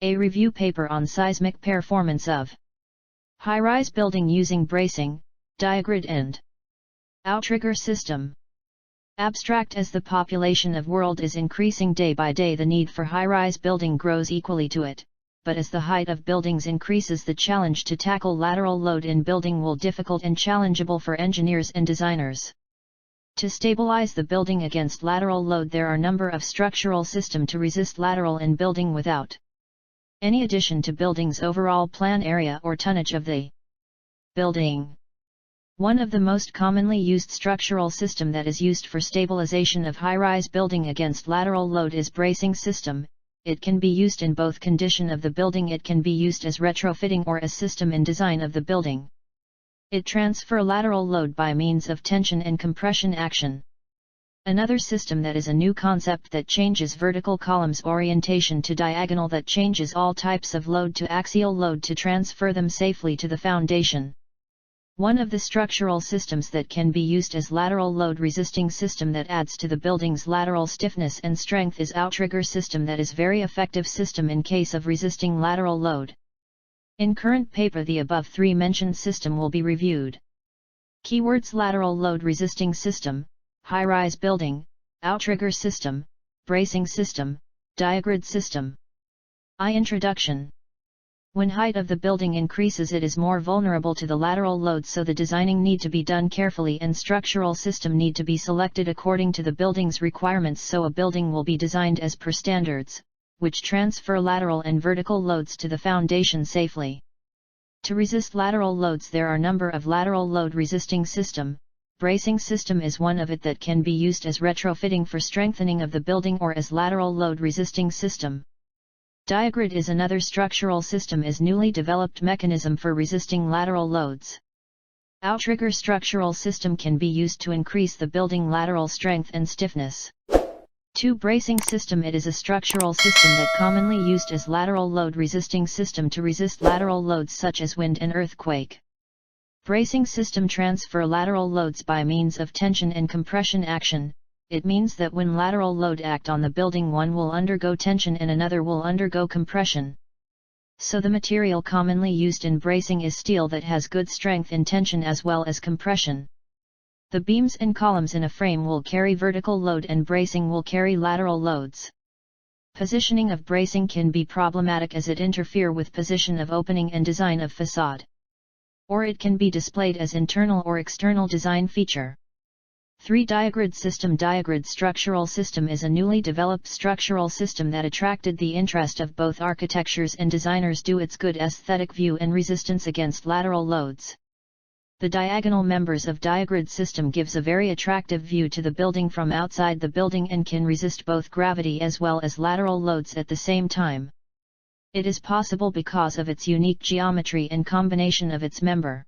A review paper on seismic performance of high-rise building using bracing, Diagrid and Outrigger system. Abstract. As the population of world is increasing day by day, the need for high-rise building grows equally to it, but as the height of buildings increases, the challenge to tackle lateral load in building will difficult and challengeable for engineers and designers. To stabilize the building against lateral load, there are a number of structural systems to resist lateral in building without any addition to building's overall plan area or tonnage of the building. One of the most commonly used structural system that is used for stabilization of high-rise building against lateral load is bracing system. It can be used in both condition of the building. It can be used as retrofitting or as system in design of the building. It transfer lateral load by means of tension and compression action. Another system that is a new concept that changes vertical columns orientation to diagonal, that changes all types of load to axial load to transfer them safely to the foundation. One of the structural systems that can be used as lateral load resisting system that adds to the building's lateral stiffness and strength is Outrigger system, that is very effective system in case of resisting lateral load. In current paper, the above three mentioned system will be reviewed. Keywords: lateral load resisting system, high-rise building, outrigger system, bracing system, Diagrid system. Introduction. When height of the building increases, it is more vulnerable to the lateral load, so the designing need to be done carefully and structural system need to be selected according to the building's requirements, so a building will be designed as per standards, which transfer lateral and vertical loads to the foundation safely. To resist lateral loads, there are a number of lateral load resisting system. Bracing system is one of it that can be used as retrofitting for strengthening of the building or as lateral load resisting system. Diagrid is another structural system, is newly developed mechanism for resisting lateral loads. Outrigger structural system can be used to increase the building lateral strength and stiffness. 2. Bracing system. It is a structural system that commonly used as lateral load resisting system to resist lateral loads such as wind and earthquake. Bracing system transfer lateral loads by means of tension and compression action. It means that when lateral load act on the building, one will undergo tension and another will undergo compression. So the material commonly used in bracing is steel that has good strength in tension as well as compression. The beams and columns in a frame will carry vertical load and bracing will carry lateral loads. Positioning of bracing can be problematic as it interfere with position of opening and design of facade. Or it can be displayed as internal or external design feature. 3. Diagrid system. Diagrid structural system is a newly developed structural system that attracted the interest of both architectures and designers due its good aesthetic view and resistance against lateral loads. The diagonal members of Diagrid system gives a very attractive view to the building from outside the building and can resist both gravity as well as lateral loads at the same time. It is possible because of its unique geometry and combination of its member.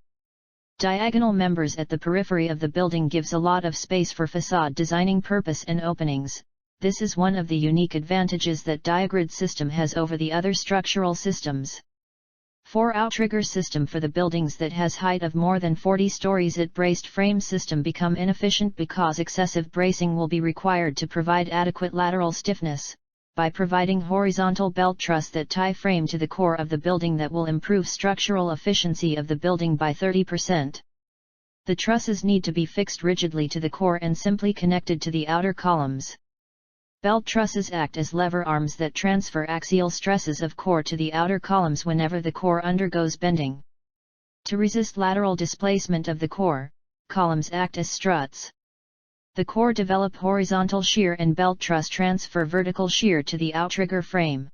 Diagonal members at the periphery of the building gives a lot of space for facade designing purpose and openings. This is one of the unique advantages that Diagrid system has over the other structural systems. 4. Outrigger system. For the buildings that has height of more than 40 stories, it braced frame system become inefficient because excessive bracing will be required to provide adequate lateral stiffness. By providing horizontal belt truss that tie frame to the core of the building, that will improve structural efficiency of the building by 30%. The trusses need to be fixed rigidly to the core and simply connected to the outer columns. Belt trusses act as lever arms that transfer axial stresses of core to the outer columns whenever the core undergoes bending. To resist lateral displacement of the core, columns act as struts. The core develop horizontal shear and belt truss transfer vertical shear to the outrigger frame.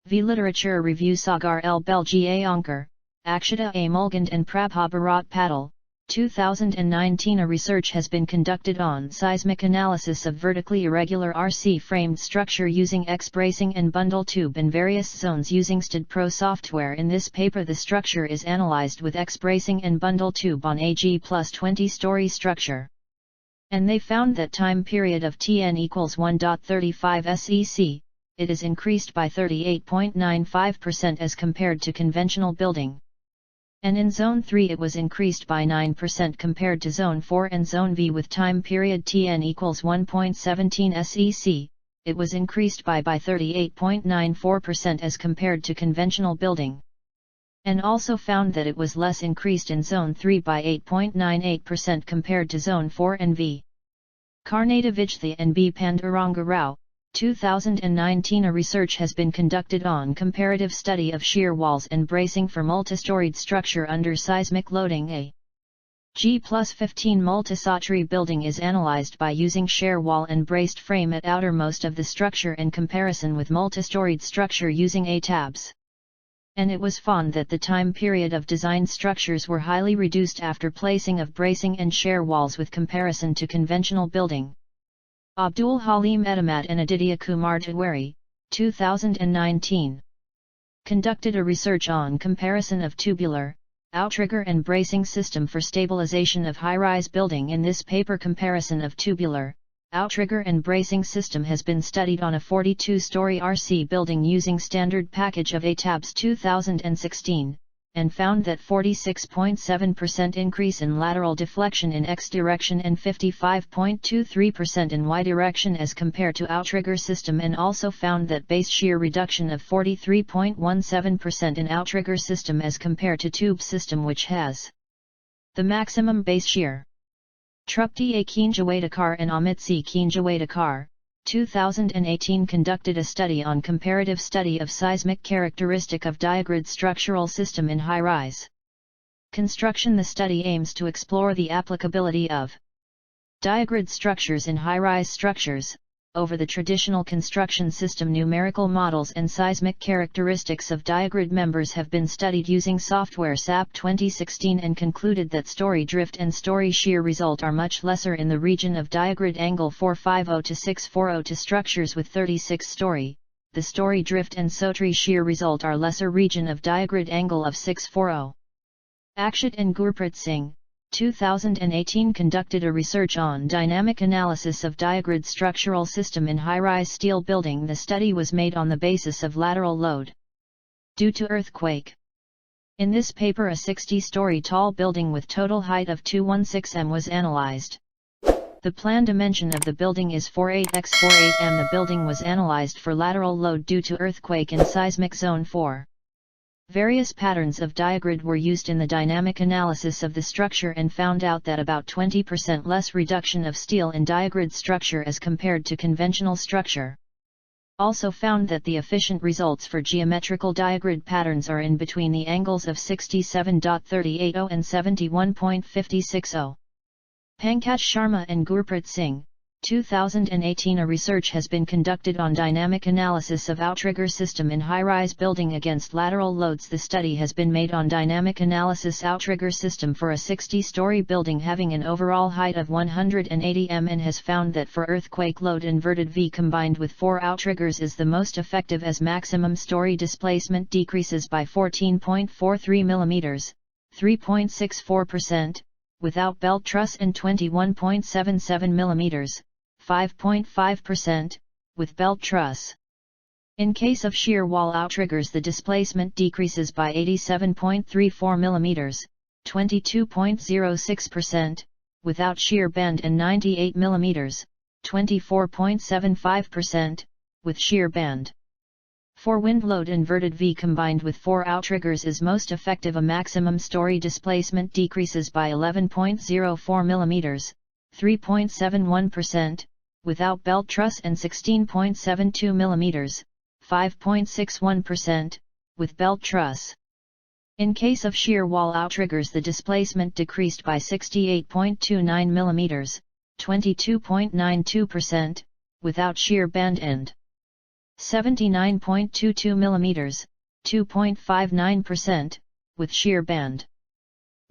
V. Literature review. Sagar L. Belgi A. Anker, Akshita A. Mulgand and Prabha Bharat Patel, 2019. A research has been conducted on seismic analysis of vertically irregular RC-framed structure using X-bracing and bundle tube in various zones using STD Pro software. In this paper, the structure is analyzed with X-bracing and bundle tube on a G plus 20-story structure. And they found that time period of Tn equals 1.35 SEC, it is increased by 38.95% as compared to conventional building. And in Zone 3 it was increased by 9% compared to Zone 4 and Zone V with time period Tn equals 1.17 SEC, it was increased by 38.94% as compared to conventional building. And also found that it was less increased in Zone 3 by 8.98% compared to Zone 4 and V. Karnatavijtha and B. Panduranga Rao, 2019. A research has been conducted on comparative study of shear walls and bracing for multistoried structure under seismic loading. A G+15 multistoried building is analyzed by using shear wall and braced frame at outermost of the structure in comparison with multistoried structure using ATABs. And it was found that the time period of designed structures were highly reduced after placing of bracing and shear walls with comparison to conventional building. Abdul Halim Edamat and Aditya Kumar Tiwari, 2019. Conducted a research on comparison of tubular, outrigger and bracing system for stabilization of high-rise building. In this paper, comparison of tubular, outrigger and bracing system has been studied on a 42-story RC building using standard package of ATABS 2016, and found that 46.7% increase in lateral deflection in X direction and 55.23% in Y direction as compared to outrigger system, and also found that base shear reduction of 43.17% in outrigger system as compared to tube system, which has the maximum base shear. Trupti A. Kinjawaitakar and Amit C. Kinjawaitakar, 2018 conducted a study on comparative study of seismic characteristic of Diagrid structural system in high-rise construction. The study aims to explore the applicability of Diagrid structures in high-rise structures, over the traditional construction system. Numerical models and seismic characteristics of Diagrid members have been studied using software SAP 2016 and concluded that story drift and story shear result are much lesser in the region of Diagrid angle 450 to 640 to structures with 36 story. The story drift and story shear result are lesser region of Diagrid angle of 640. Akshat and Gurpreet Singh, 2018 conducted a research on dynamic analysis of Diagrid structural system in high-rise steel building. The study was made on the basis of lateral load due to earthquake. In this paper, a 60-story tall building with total height of 216 m was analyzed. The plan dimension of the building is 48 x 48 m. The building was analyzed for lateral load due to earthquake in seismic zone 4. Various patterns of Diagrid were used in the dynamic analysis of the structure and found out that about 20% less reduction of steel in Diagrid structure as compared to conventional structure. Also found that the efficient results for geometrical Diagrid patterns are in between the angles of 67.380 and 71.560. Pankaj Sharma and Gurpreet Singh, 2018. A research has been conducted on dynamic analysis of outrigger system in high-rise building against lateral loads. The study has been made on dynamic analysis outrigger system for a 60-story building having an overall height of 180 m and has found that for earthquake load inverted V combined with 4 outriggers is the most effective, as maximum story displacement decreases by 14.43 mm, 3.64%, without belt truss, and 21.77 mm, 5.5%, with belt truss. In case of shear wall outriggers, the displacement decreases by 87.34 mm, 22.06%, without shear bend, and 98 mm, 24.75%, with shear bend. For wind load inverted V combined with 4 outriggers is most effective. A maximum story displacement decreases by 11.04 mm, 3.71%, without belt truss, and 16.72 mm, 5.61%, with belt truss. In case of shear wall outriggers, the displacement decreased by 68.29 mm, 22.92%, without shear bend, and 79.22 mm, 2.59%, with shear bend.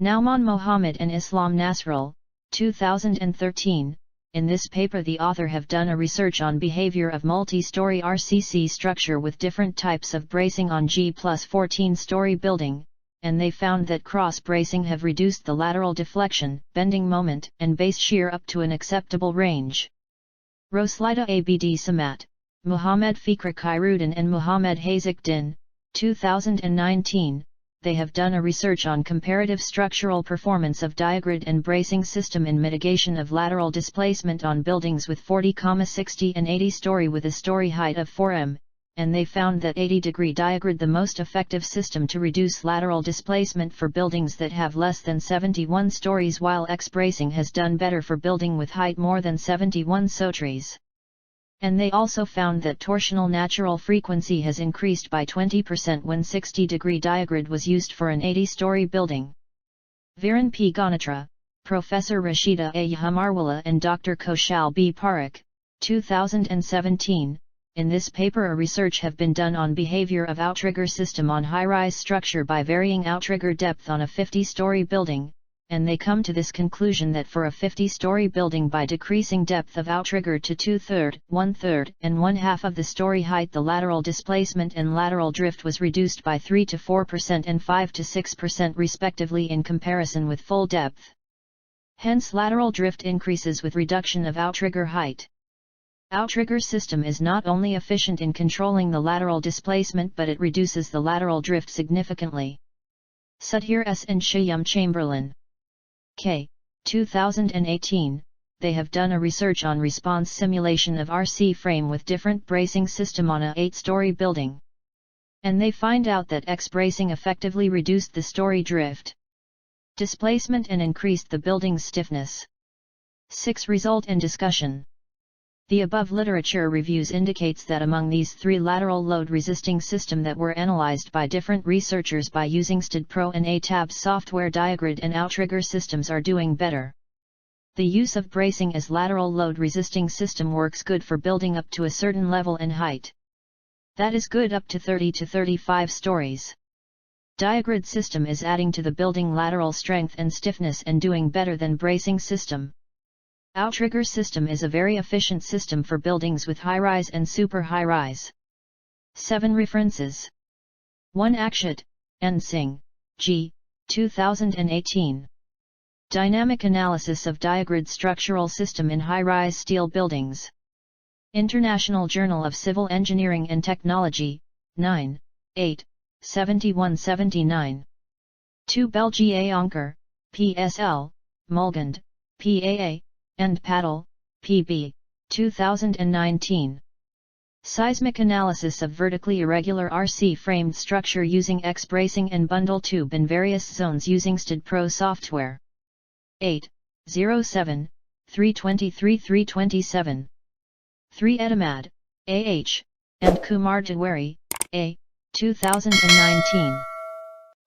Nauman Mohammed and Islam Nasrul, 2013. In this paper, the author have done a research on behavior of multi-story RCC structure with different types of bracing on G+14-story building, and they found that cross-bracing have reduced the lateral deflection, bending moment, and base shear up to an acceptable range. Roslida Abd Samat, Muhammad Fikra Khairuddin and Muhammad Hazak Din, 2019, they have done a research on comparative structural performance of Diagrid and bracing system in mitigation of lateral displacement on buildings with 40,60 and 80 story with a story height of 4 m, and they found that 80-degree Diagrid the most effective system to reduce lateral displacement for buildings that have less than 71 stories, while X-bracing has done better for building with height more than 71 stories. And they also found that torsional natural frequency has increased by 20% when 60-degree Diagrid was used for an 80-story building. Viren P. Ganatra, Professor Rashida A. Yahamarwala and Dr. Kaushal B. Parekh, 2017, in this paper a research have been done on behavior of outrigger system on high-rise structure by varying outrigger depth on a 50-story building, and they come to this conclusion that for a 50-story building, by decreasing depth of outrigger to 2/3, 1/3, and 1/2 of the story height, the lateral displacement and lateral drift was reduced by 3 to 4% and 5 to 6% respectively in comparison with full depth. Hence lateral drift increases with reduction of outrigger height. Outrigger system is not only efficient in controlling the lateral displacement, but it reduces the lateral drift significantly. Sudhir S. and Shyam Chamberlain. K. 2018, they have done a research on response simulation of RC frame with different bracing system on a 8-story building. And they find out that X-bracing effectively reduced the story drift displacement and increased the building's stiffness. 6. Result and discussion. The above literature reviews indicates that among these 3 lateral load-resisting system that were analyzed by different researchers by using STDPro and ATABS software, Diagrid and Outrigger systems are doing better. The use of bracing as lateral load-resisting system works good for building up to a certain level and height. That is good up to 30 to 35 stories. Diagrid system is adding to the building lateral strength and stiffness and doing better than bracing system. Outrigger system is a very efficient system for buildings with high-rise and super high-rise. 7 references. 1. Akshat, N. Singh, G. 2018. Dynamic Analysis of Diagrid Structural System in High-Rise Steel Buildings. International Journal of Civil Engineering and Technology, 9, 8, 71-79. 2. Belgier Anker, PSL, Mulgund, PAA, and Patel, PB, 2019. Seismic Analysis of Vertically Irregular RC-Framed Structure using X-bracing and Bundle Tube in Various Zones using STDPro Software. 8, 07, 323-327. 3. Edamad, A.H., and Kumar Tiwari, A., 2019.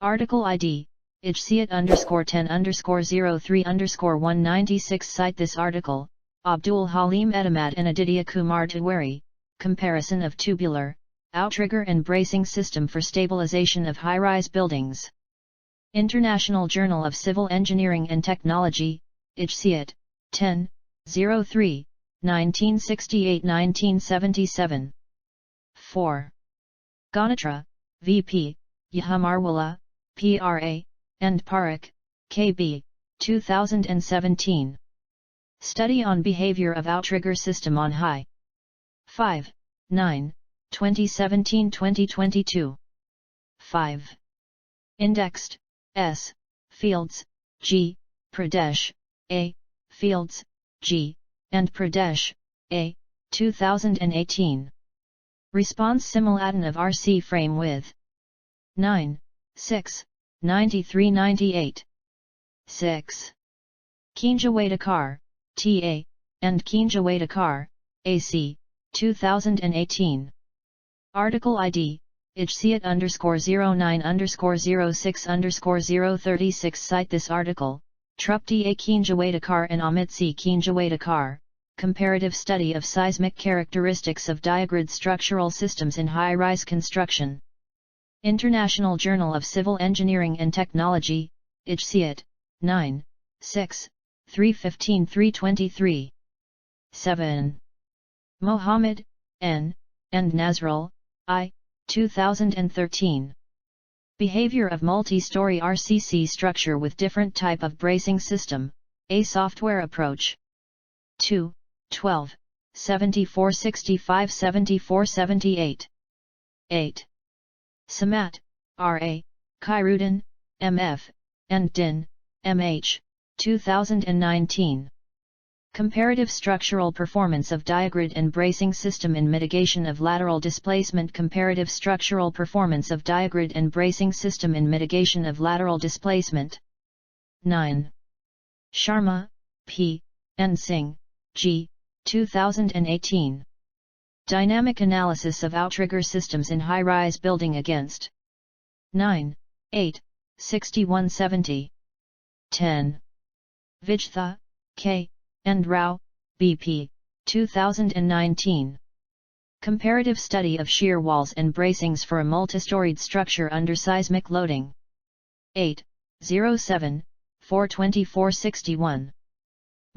Article ID, IJERT_10_03_196. Cite this article, Abdul Halim Edamad and Aditya Kumar Tiwari, Comparison of Tubular, Outrigger and Bracing System for Stabilization of High-Rise Buildings. International Journal of Civil Engineering and Technology, IJERT, 10, 03, 1968-1977. 4. Ganatra, V.P., Yahamarwala, P.R.A., and Parekh, K.B., 2017. Study on Behavior of Outrigger System on High. 5, 9, 2017-2022. 5. Indexed, S, Fields, G, Pradesh, A, Fields, G, and Pradesh, A, 2018. Response simulation of RC frame with 9, 6, 93-98. 6. Kinjawayekar, T.A., and Kinjawayekar, A.C., 2018. Article ID, IJCIT_09_06_036. Cite this article, Trupti A. Kinjawayekar and Amit C. Kinjawayekar, Comparative Study of Seismic Characteristics of Diagrid Structural Systems in High-Rise Construction. International Journal of Civil Engineering and Technology, IJCIT, 9, 6, 315-323. 7. Mohammed, N., and Nazrul, I., 2013. Behavior of Multi-Story RCC Structure with Different Type of Bracing System, a Software Approach. 2, 12, 74-65-74-78. 8. Samat, R.A., Khairuddin, M.F., and Din, M.H., 2019. Comparative structural performance of Diagrid and bracing system in mitigation of lateral displacement. Comparative structural performance of Diagrid and bracing system in mitigation of lateral displacement. 9. Sharma, P., and Singh, G., 2018. Dynamic analysis of outrigger systems in high-rise building against 9, 8, 6170. 10. Vijtha, K., and Rao, B.P., 2019. Comparative study of shear walls and bracings for a multistoried structure under seismic loading. 8, 07, 42461.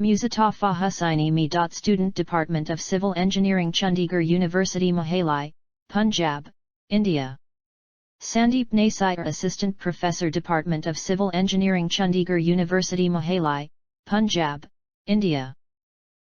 Mustafa Hussaini Me. Student Department of Civil Engineering Chandigarh University Mohali, Punjab, India. Sandeep Nasier Assistant Professor Department of Civil Engineering Chandigarh University Mohali, Punjab, India.